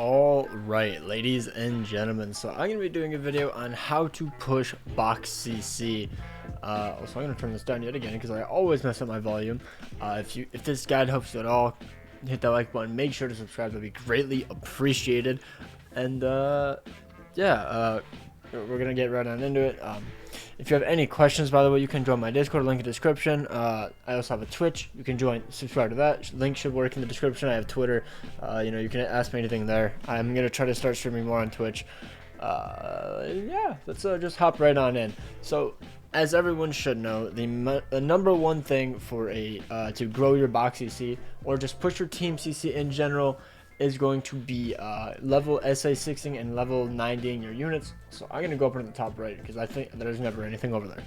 All right, ladies and gentlemen, so I'm going to be doing a video on how to push box CC. So I'm going to turn this down yet again because I always mess up my volume. If this guide helps you at all, hit that like button, make sure to subscribe, that'd be greatly appreciated. And yeah, we're going to get right on into it. If you have any questions, by the way, you can join my Discord, link in the description. I also have a Twitch. You can join, subscribe to that. Link should work in the description. I have Twitter. You can ask me anything there. I'm going to try to start streaming more on Twitch. Yeah, let's just hop right on in. So, as everyone should know, the number one thing for to grow your box CC or just push your team CC in general is going to be level SA6ing and level 90ing your units. So I'm going to go up in the top right because I think there's never anything over there.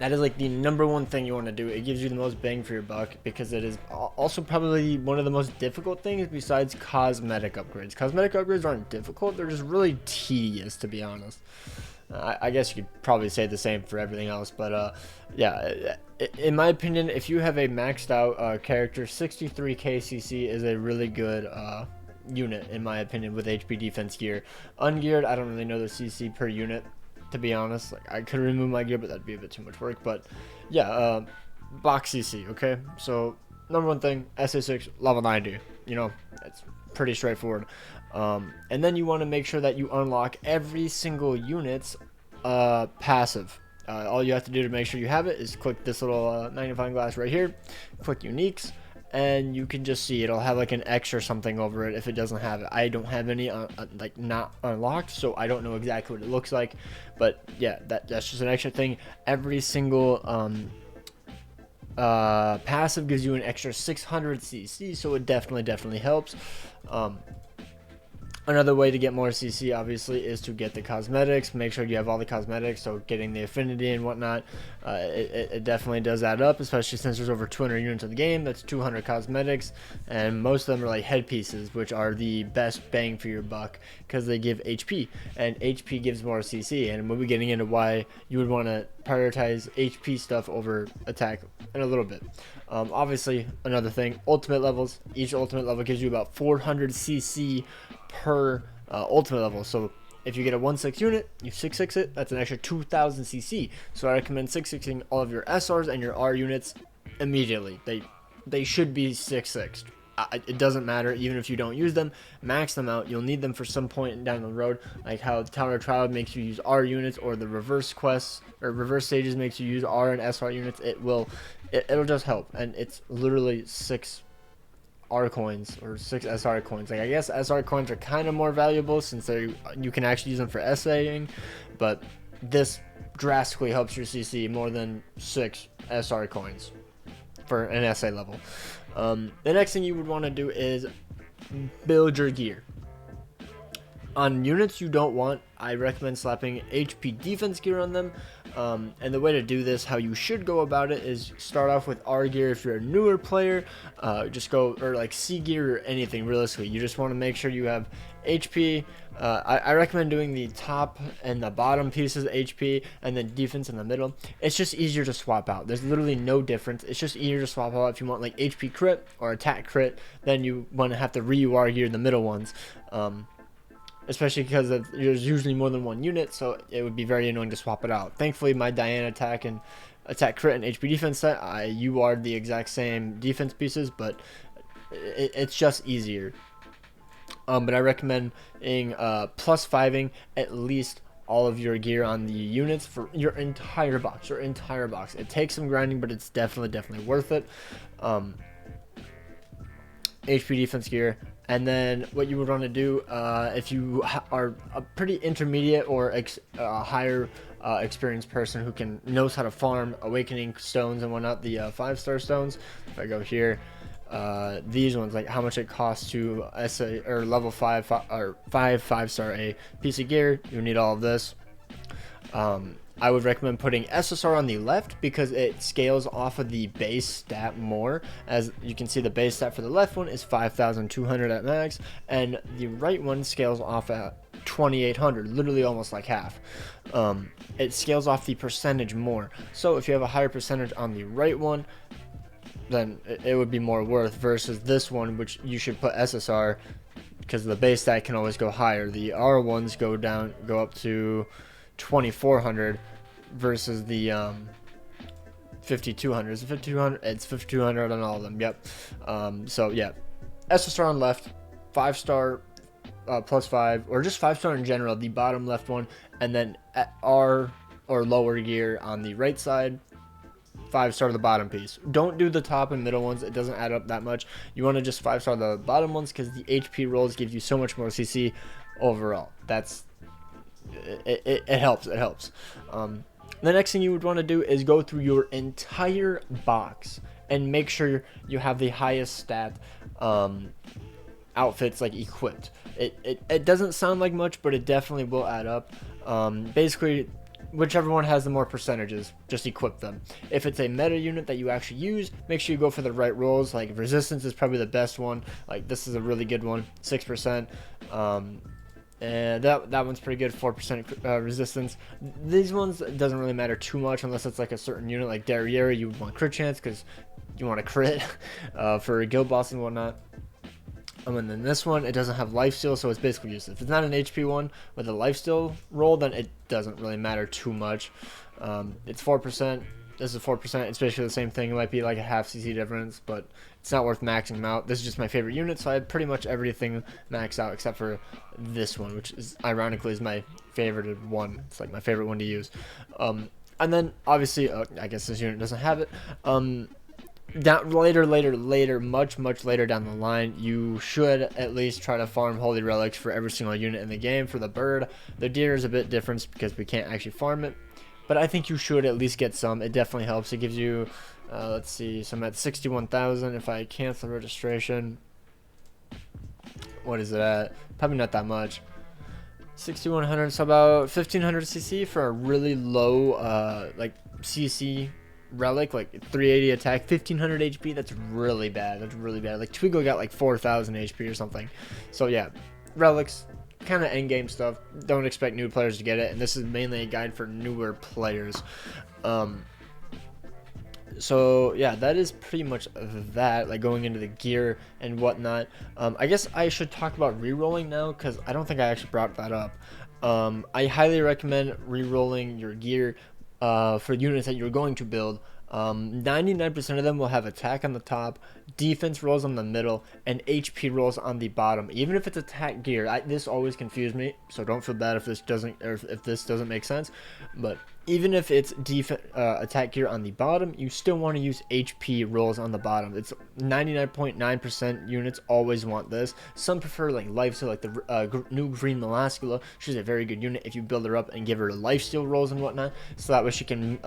That is like the number one thing you want to do. It gives you the most bang for your buck because it is also probably one of the most difficult things besides cosmetic upgrades. Cosmetic upgrades aren't difficult, they're just really tedious, to be honest. I guess you could probably say the same for everything else, but yeah, in my opinion, if you have a maxed out character, 63k CC is a really good unit, in my opinion, with HP defense gear. Ungeared, I don't really know the CC per unit, to be honest. Like, I could remove my gear, but that'd be a bit too much work. But yeah, box CC, okay? So number one thing, SA6, level 90. It's pretty straightforward. And then you want to make sure that you unlock every single unit's passive. All you have to do to make sure you have it is click this little magnifying glass right here, click uniques, and you can just see it'll have like an X or something over it if it doesn't have it. I don't have any like not unlocked, so I don't know exactly what it looks like, but yeah, that's just an extra thing. Every single passive gives you an extra 600 CC, so it definitely helps. Another way to get more CC, obviously, is to get the cosmetics. Make sure you have all the cosmetics, so getting the affinity and whatnot, it definitely does add up, especially since there's over 200 units in the game. That's 200 cosmetics, and most of them are like headpieces, which are the best bang for your buck because they give HP, and HP gives more CC, and we'll be getting into why you would want to prioritize HP stuff over attack in a little bit. Obviously, another thing, ultimate levels. Each ultimate level gives you about 400 CC per ultimate level. So if you get a 1/6 unit, you 6/6 it, that's an extra 2000 CC. So I recommend 6/6ing all of your SRs and your R units immediately. They should be 6/6'd. It doesn't matter, even if you don't use them, max them out. You'll need them for some point down the road, like how the Tower of Trial makes you use R units, or the reverse quests or reverse stages makes you use R and SR units. It'll just help, and it's literally 6 R coins or 6 SR coins. Like, I guess SR coins are kind of more valuable since you can actually use them for SAing, but this drastically helps your CC more than 6 SR coins for an SA level. The next thing you would want to do is build your gear. On units you don't want, I recommend slapping HP defense gear on them. And the way to do this, how you should go about it, is start off with R gear if you're a newer player. Just go, or like C gear or anything, realistically. You just want to make sure you have HP. I recommend doing the top and the bottom pieces HP and then defense in the middle. It's just easier to swap out. There's literally no difference. It's just easier to swap out. If you want like HP crit or attack crit, then you want to have to re-R gear the middle ones. Especially because there's usually more than one unit, so it would be very annoying to swap it out. Thankfully, my Diana attack and attack crit and HP defense set, you are the exact same defense pieces, but it's just easier. But I recommend plus 5ing at least all of your gear on the units for your entire box. It takes some grinding, but it's definitely worth it. HP defense gear. And then what you would want to do if you are a pretty intermediate or higher experienced person who knows how to farm awakening stones and whatnot, the 5-star stones. If I go here, these ones, like how much it costs to SA or level 5-star a piece of gear, you need all of this. I would recommend putting SSR on the left because it scales off of the base stat more. As you can see, the base stat for the left one is 5,200 at max, and the right one scales off at 2,800, literally almost like half. It scales off the percentage more. So if you have a higher percentage on the right one, then it would be more worth versus this one, which you should put SSR because the base stat can always go higher. The R ones go up to 2400 versus the 5200. Is it 5200? It's 5200 on all of them. Yep. So yeah, SSR on left, 5-star +5, or just 5-star in general, the bottom left one, and then at R or lower gear on the right side, 5-star the bottom piece. Don't do the top and middle ones, it doesn't add up that much. You want to just 5-star the bottom ones because the HP rolls give you so much more CC overall. That's it helps. The next thing you would want to do is go through your entire box and make sure you have the highest stat outfits like equipped. It doesn't sound like much, but it definitely will add up. Basically, whichever one has the more percentages, just equip them. If it's a meta unit that you actually use, make sure you go for the right rolls. Like resistance is probably the best one. Like this is a really good one, 6%. And that one's pretty good, 4% resistance. These ones, it doesn't really matter too much unless it's like a certain unit like Derriere. You want crit chance because you want to crit for guild boss and whatnot. And then this one, it doesn't have lifesteal, so it's basically useless. If it's not an HP one with a lifesteal roll, then it doesn't really matter too much. It's 4%. This is 4%. It's basically the same thing. It might be like a half CC difference, but it's not worth maxing them out. This is just my favorite unit, so I have pretty much everything maxed out except for this one, which is ironically is my favorite one. It's like my favorite one to use. And then obviously, I guess this unit doesn't have it. Down later, much later down the line, you should at least try to farm holy relics for every single unit in the game. For the bird, the deer is a bit different because we can't actually farm it, but I think you should at least get some. It definitely helps. It gives you let's see, so I'm at 61,000. If I cancel registration, what is it at? Probably not that much. 6100, so about 1500 CC for a really low like CC relic, like 380 attack, 1500 HP. That's really bad. Like Twigo got like 4000 HP or something. So yeah, relics, kind of end game stuff. Don't expect new players to get it, and this is mainly a guide for newer players. So yeah, that is pretty much that, like going into the gear and whatnot. I guess I should talk about rerolling now because I don't think I actually brought that up. I highly recommend rerolling your gear for units that you're going to build. 99% of them will have attack on the top, defense rolls on the middle, and HP rolls on the bottom. Even if it's attack gear, this always confused me, so don't feel bad if this doesn't make sense. But even if it's attack gear on the bottom, you still want to use HP rolls on the bottom. It's 99.9% units always want this. Some prefer like lifesteal, like the new green Melascula. She's a very good unit if you build her up and give her lifesteal rolls and whatnot, so that way she can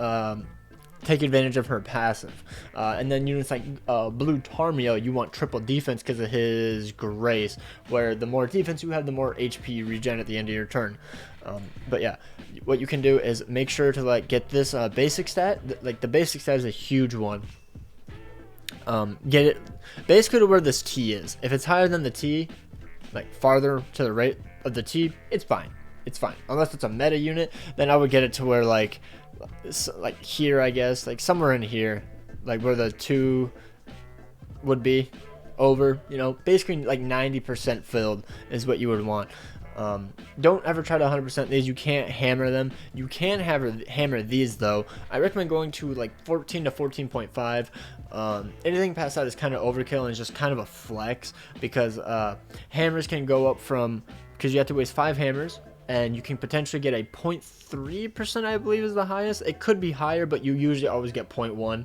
take advantage of her passive. And then units like Blue Tarmio, you want triple defense because of his Grace, where the more defense you have, the more HP regen at the end of your turn. But yeah, what you can do is make sure to like get this basic stat. Like the basic stat is a huge one. Get it basically to where this T is. If it's higher than the T, like farther to the right of the T, it's fine. It's fine. Unless it's a meta unit, then I would get it to where like here, I guess, like somewhere in here, like where the 2 would be over, you know, basically like 90% filled is what you would want. Don't ever try to 100% these. You can't hammer them. You can hammer these though. I recommend going to like 14 to 14.5. Anything past that is kind of overkill and it's just kind of a flex because hammers can go up from, because you have to waste 5 hammers, and you can potentially get a 0.3%, I believe is the highest. It could be higher, but you usually always get 0.1.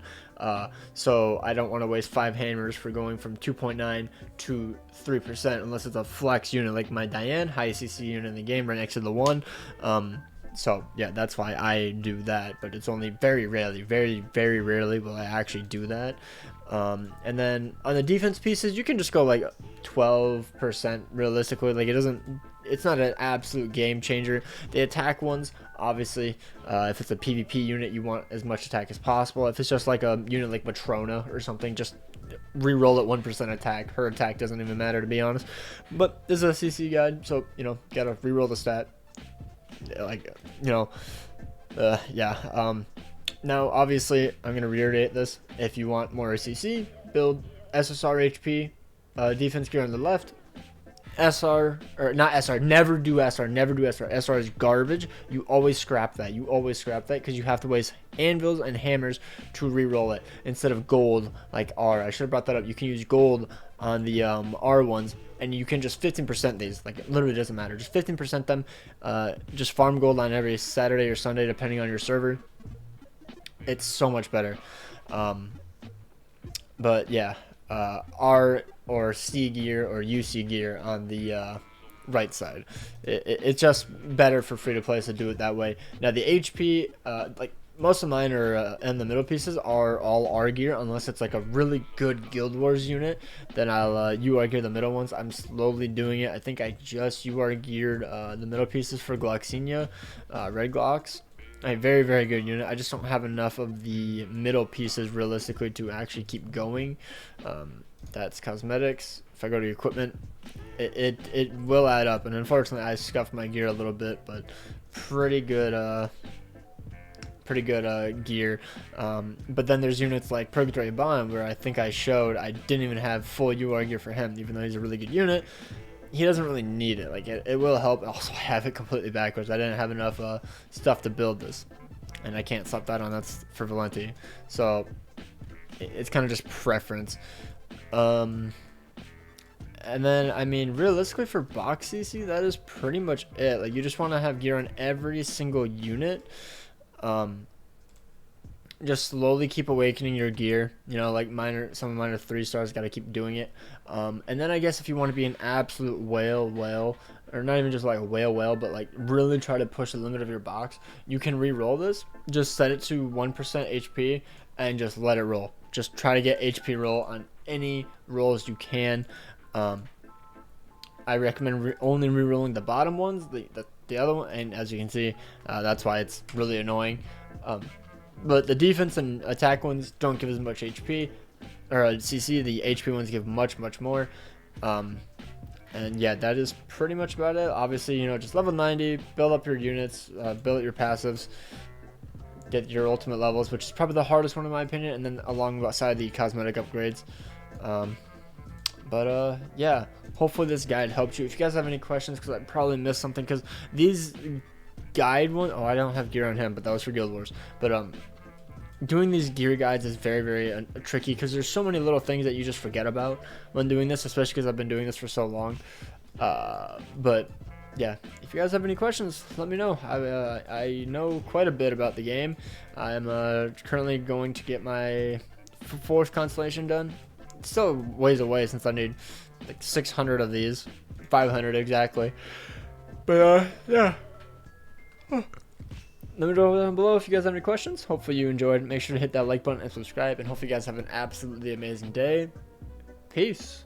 So I don't want to waste 5 hammers for going from 2.9 to 3% unless it's a flex unit like my Diane, highest CC unit in the game, right next to the 1. So yeah, that's why I do that, but it's only very rarely will I actually do that. And then on the defense pieces, you can just go like 12% realistically. Like it's not an absolute game changer. The attack ones, obviously, if it's a PvP unit, you want as much attack as possible. If it's just like a unit like Matrona or something, just re-roll at 1% attack. Her attack doesn't even matter, to be honest. But this is a CC guide, so you know, gotta re-roll the stat. Like, you know, yeah. Now, obviously, I'm gonna reiterate this. If you want more CC, build SSR HP, defense gear on the left, SR, or not SR, never do SR, never do SR. SR is garbage. You always scrap that. You always scrap that because you have to waste anvils and hammers to re-roll it instead of gold like R. I should have brought that up. You can use gold on the R ones, and you can just 15% these. Like, it literally doesn't matter. Just 15% them. Just farm gold on every Saturday or Sunday depending on your server. It's so much better. But yeah, R or C gear or UC gear on the right side. It's just better for free to play, so do it that way. Now the HP, like most of mine are and the middle pieces are all R gear, unless it's like a really good Guild Wars unit. Then I'll UR gear the middle ones. I'm slowly doing it. I think I just UR geared the middle pieces for Gloxinia, Red Glocks. A very, very good unit. I just don't have enough of the middle pieces realistically to actually keep going. That's cosmetics. If I go to equipment, it will add up, and unfortunately I scuffed my gear a little bit, but pretty good gear. But then there's units like Purgatory Bond, where I think I showed I didn't even have full UR gear for him, even though he's a really good unit. He doesn't really need it. Like, it will help. Also, I have it completely backwards. I didn't have enough stuff to build this, and I can't slap that on. That's for Valenti. So it's kind of just preference. And then, I mean, realistically for box CC, that is pretty much it. Like, you just want to have gear on every single unit. Just slowly keep awakening your gear. You know, like some of mine are 3 stars. Got to keep doing it. And then I guess if you want to be an absolute whale, or not even just like a whale, but like really try to push the limit of your box, you can re-roll this. Just set it to 1% HP and just let it roll. Just try to get HP roll on any rolls you can. I recommend only re-rolling the bottom ones, the other one, and as you can see, that's why it's really annoying. But the defense and attack ones don't give as much HP, or CC. The HP ones give much more. And yeah, that is pretty much about it. Obviously, you know, just level 90, build up your units, build up your passives, get your ultimate levels, which is probably the hardest one in my opinion, and then alongside the cosmetic upgrades. Yeah, hopefully this guide helped you. If you guys have any questions, because I probably missed something, because these guide one, oh, I don't have gear on him, but that was for Guild Wars. But doing these gear guides is very tricky, because there's so many little things that you just forget about when doing this, especially because I've been doing this for so long. But yeah, if you guys have any questions, let me know. I know quite a bit about the game. I'm currently going to get my 4th constellation done. It's still ways away, since I need like 600 of these, 500 exactly. But yeah. Let me know down below if you guys have any questions. Hopefully you enjoyed. Make sure to hit that like button and subscribe, and hopefully you guys have an absolutely amazing day. Peace.